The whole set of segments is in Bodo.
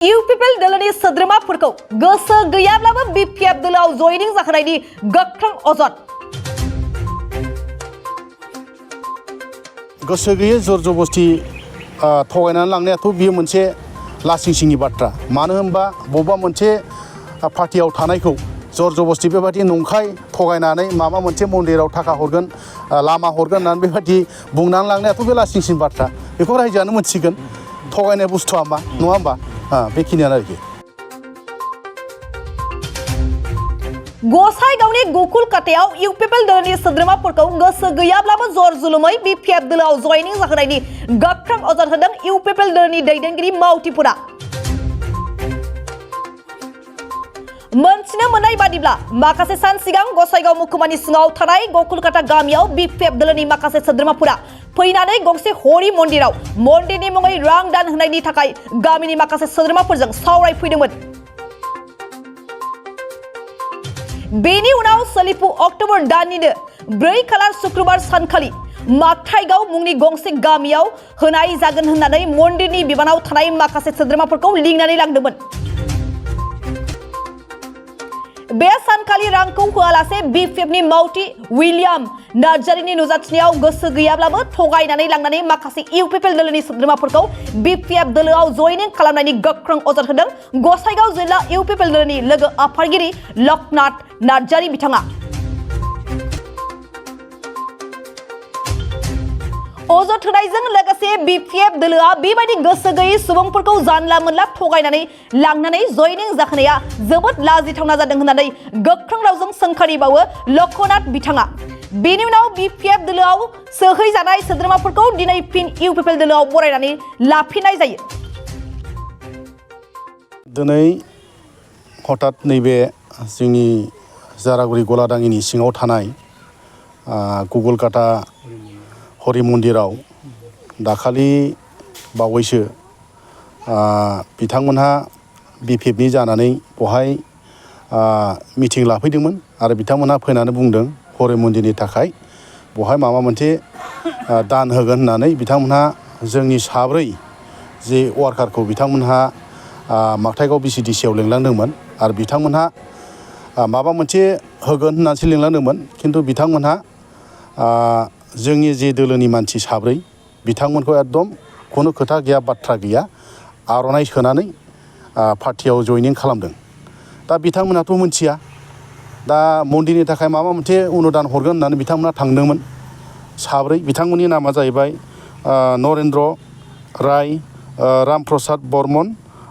इउपिपिएल दलनि सोद्रोमाफोरखौ गोसो गैयाब्लाबो बिपिएफ दलाव जयनिं जाहोनायनि गोख्रों अजद। गोसो गैयै जर जबस्ति थगायनानै लांनायाथ' बियो मोनसे लासिं सिंनि बाथ्रा। मानो होनबा बबेबा मोनसे पार्टियाव थानायखौ जर जबस्ति बेबायदि नंखाय थगायनानै माबा मोनसे मन्दिराव थाखा हरगोन लामा हरगोन होननानै बेबायदि बुंनानै लांनायाथ' बे लासिं सिं बाथ्रा। बेखौ रायजोआनो मोनसिगोन थगायनाय बुस्थुआ मा नङा होमबा बेखिनियानो आरोखि। गसाइगावनि गकुलकाटायाव इउपिपिएल दलनि सोद्रोमाफोरखौ गोसो गैयाब्लाबो जर जुलुमै बिपिएफ दलाव जयनिं जाहोनायनि गोख्रों अजद होदों इउपिपिएल दलनि दैदेनगिरि मावथिफोरा। मोनथिनो मोननाय बादिब्ला माखासे सान सिगां गसाइगाव महकुमानि सिङाव थानाय गकुलकाटा गामियाव बिपिएफ दलनि माखासे सोद्रोमाफोरा फैनानै गंसे हरि मन्दिरनि मुङै रां दान होनायनि थाखाय गामिनि माखासे सोद्रोमाफोरजों सावरायफैदोंमोन। बेनि उनाव सोलिफु अक्ट'बर दाननिनो 4 खालार शुक्रबार सानखालि मागथाइगाव मुंनि गंसे गामियाव होनाय जागोन होननानै मन्दिरनि बिबानाव थानाय माखासे सोद्रोमाफोरखौ लिंनानै लांदोंमोन। बे सानखालि रांखौ होआलासे बिपिएफनि मावथि विलियाम नार्जारिनि नुजाथिनायाव गोसो गैयाब्लाबो थगायनानै लांनानै माखासे इउपिपिएल दलनि सोद्रोमाफोरखौ बिपिएफ दलाव जयनिं खालामनायनि गोख्रों अजद होदों गसाइगाव जिल्ला इउपिपिएल दलनि लोगो आफादगिरि लक्ष्मण नार्जारि बिथाङा। अजद होनायजों लोगोसे बिपिएफ दलआ बेबायदि गोसो गैयै सुबुंफोरखौ जानला मोनला थगायनानै लांनानै जयनिं जाहोनाया जोबोद लाजिथावना जादों होननानै गोख्रों रावजों सोंखारिबावो लक्ष्मण बिथाङा। बेनि उनाव बिपिएफ दलआव सोहैजानाय सोद्रोमाफोरखौ दिनै फिन इउपिपिएल दलआव बरायनानै लाफिननाय जायो। दिनै हठात नैबे जोंनि जारागुरि गलादाङिनि सिङाव थानाय गकुलकाटा हरि मन्दिराव दाखालि बावैसो बिथांमोनहा बिपिएफनि जानानै बहाय मिटिं लाफैदोंमोन आरो बिथांमोनहा फैनानै बुंदों हरि मन्दिरनि थाखाय बहाय माबा मोनसे दान होगोन होननानै बिथांमोनहा जोंनि 7 जे वार्कारखौ बिथांमोनहा मागथाइगाव बिसिडिसिआव लिंलांदोंमोन आरो बिथांमोनहा माबा मोनसे होगोन होननानैसो लिंलांदोंमोन। खिन्थु बिथांमोनहा जोंनि जे दोलोनि मानसि 7 बिथांमोनखौ एकदम खुनु खोथा गैया बाथ्रा गैया आर'नाइ सोनानै पार्टियाव जयनिं खालामदों। दा बिथांमोनाथ' मोनथिया दा मन्दिरनि थाखाय माबा मोनसे अनुदान हरगोन होननानै बिथांमोना थांदोंमोन 7 बिथांमोननि नामा जाहैबाय नरेन्द्र राय, रामप्रसाद बर्मन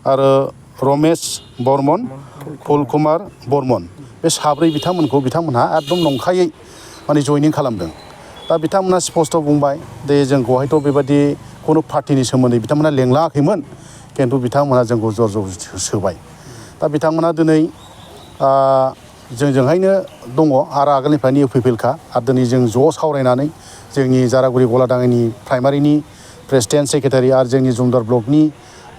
आरो रमेश बर्मन, फुलकुमार बर्मन। बे 7 बिथांमोनखौ बिथांमोनहा एकदम नंखायै माने जयनिं खालामदों। दा बिथांमोना स्पष्ट बुंबाय दे जोंखौहायथ' बेबायदि खुनु पार्टिनि सोमोन्दै बिथांमोना लेंलाङाखैमोन खिन्थु बिथांमोना जोंखौ जर जबस्ति सोबाय। दा बिथांमोना दिनै जोंजोंहायनो दङ आरो आगोलनिफ्रायनो इउपिपिएलखा आरो दिनै जों ज' सावरायनानै जोंनि जारागुरि गलादाङिनि प्राइमारिनि प्रेसिडेन्ट सेक्रेटारि आरो जोंनि जुमदार ब्लकनि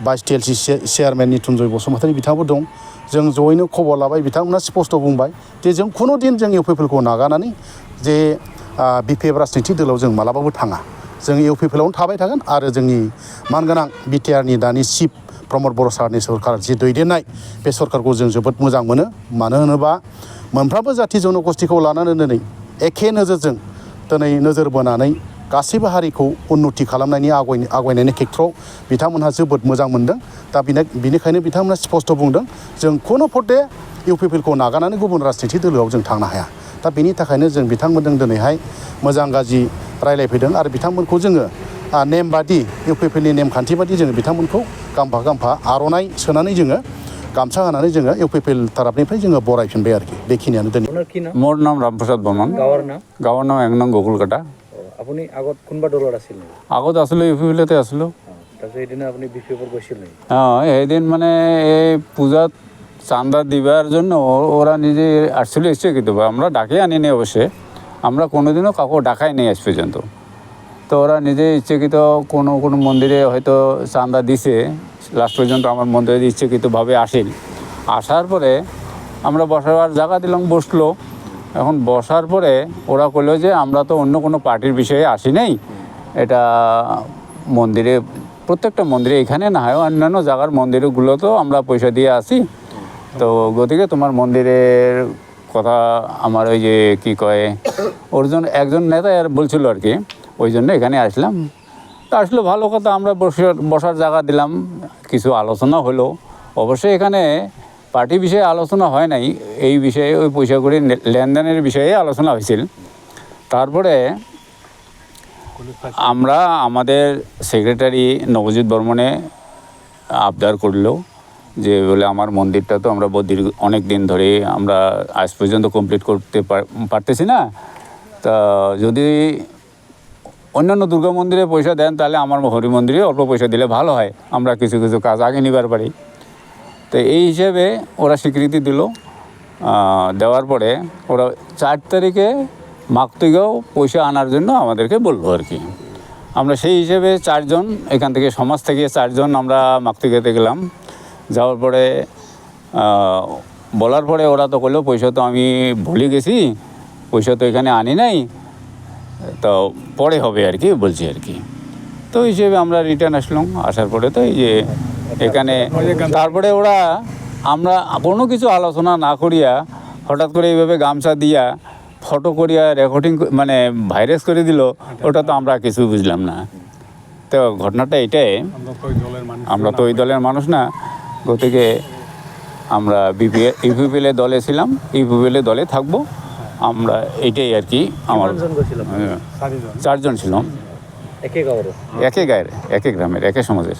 भाइस टिएलसि चेयारमेन निथुनजय बसुमतारी बिथांबो दं। जों जयैनो खबर लाबाय बिथांमोना स्पष्ट बुंबाय जे जों खुनु दिन जों इउपिपिएलखौ नागारनानै जे बिपिएफ राजनिथि दलाव जों मालाबाबो थाङा। जों इउपिपिएलावनो थाबाय थागोन आरो जोंनि मानगोनां बिटिआरनि दानि चिफ प्रमद बर' सारनि सरकार जि दैदेननाय बे सरकारखौ जों जोबोद मोजां मोनो। मानो होनोबा मोनफ्रोमबो जाथि जनगोष्ठिखौ लानानै दिनै एखे नोजोरजों दिनै नोजोर बोनानै गासैबो हारिखौ उन्नति खालामनायनि आवगायनायनि खेथ्रआव बिथांमोनहा जोबोद मोजां मोनदों। दा बिनिखायनो बिथांमोना स्पष्ट बुंदों जों खुनु फटे इउपिपिएलखौ नागारनानै गुबुन राजनिथि दोलोआव जों थांनो हाया। दा बेनि थाखायनो जों बिथांमोनजों दिनैहाय मोजां गाज्रि रायलायफैदों आरो बिथांमोनखौ जोङो नेम बादि इउपिपिएलनि नेमखान्थि बादि जोङो बिथांमोनखौ गांफा आर'नाइ सोनानै जोङो गामसा होनानै जोङो इउपिपिएल तरफनिफ्राय जोङो बरायफिनबाय आरोखि। बेखिनियानो दिनै। मोर नाम रामप्रसाद बर्मन। गाँवर नाम 1 নং গকুলকাটা। আপুনি আগত কোনবা দলৰ আছিল? আগত আছিলোঁ ইউপিপিএলতে আছিলোঁ। তাৰপিছত সেইদিনা আপুনি বিপিএফত গৈছিল নেকি? সেইদিন মানে এই পূজাত চান্দা দিবার জন্য ওরা নিজে আসলে ইচ্ছাকৃত আমরা ডাকে আনিনি অবশ্যই, আমরা কোনোদিনও কাউকে ডাকাই নেই আজ পর্যন্ত। তো ওরা নিজে ইচ্ছাকৃত কোনো মন্দিরে হয়তো চান্দা দিছে, লাস্ট পর্যন্ত আমার মন্দিরে ইচ্ছাকৃতভাবে আসেন। আসার পরে আমরা বসার জায়গা দিলাম, বসলো। এখন বসার পরে ওরা কইলো যে আমরা তো অন্য কোনো পার্টির বিষয়ে আসি নাই, এটা মন্দিরে প্রত্যেকটা মন্দিরে, এখানে না হয় অন্যান্য জায়গার মন্দিরগুলোতেও আমরা পয়সা দিয়ে আসি। তো গতিকে তোমার মন্দিরের কথা আমার ওই যে কী কয় একজন নেতা আর বলছিল আর কি, ওই জন্য এখানে আসলাম। তো আসলে ভালো কথা, আমরা বসার জায়গা দিলাম, কিছু আলোচনা হলো। অবশ্যই এখানে পার্টি বিষয়ে আলোচনা হয় নাই, এই বিষয়ে ওই পয়সা করে লেনদেনের বিষয়ে আলোচনা হয়েছিল। তারপরে আমরা আমাদের সেক্রেটারি নবজিৎ বর্মনে আবদার করলো যে বলে আমার মন্দিরটা তো আমরা অনেক দিন ধরে আমরা আজ পর্যন্ত কমপ্লিট করতে পারতেছি না, তা যদি অন্যান্য দুর্গা মন্দিরে পয়সা দেন তাহলে আমার হরি মন্দিরে অল্প পয়সা দিলে ভালো হয়, আমরা কিছু কিছু কাজ আগে নিবার পারি। তো এই হিসেবে ওরা স্বীকৃতি দিল। দেওয়ার পরে ওরা 4 তারিখে মাকতিগাঁও পয়সা আনার জন্য আমাদেরকে বললো আর কি। আমরা সেই হিসেবে 4 জন এখান থেকে, সমাজ থেকে 4 জন আমরা মাকতিগাঁওতে গেলাম। যাওয়ার পরে বলার পরে ওরা তো বললো পয়সা তো আমি ভুলে গেছি, পয়সা তো এখানে আনি নাই, তো পরে হবে আর কি বলছি আর কি। তো হিসেবে আমরা রিটার্ন আসলাম। আসার পরে তো এই যে এখানে তারপরে ওরা আমরা কোনো কিছু আলোচনা না করিয়া হঠাৎ করে এইভাবে গামছা দিয়া ফটো করিয়া রেকর্ডিং মানে ভাইরাস করে দিল, ওটা তো আমরা কিছু বুঝলাম না। তো ঘটনাটা এটাই, আমরা তো ওই দলের মানুষ না, গতিকে আমরা ইউপিপিএল দলে ছিলাম, ইউপিপিএল দলে থাকবো আমরা, এইটাই আর কি। আমার 4 জন ছিলাম, একই গাঁয়ের, একই গ্রামের, একই সমাজের।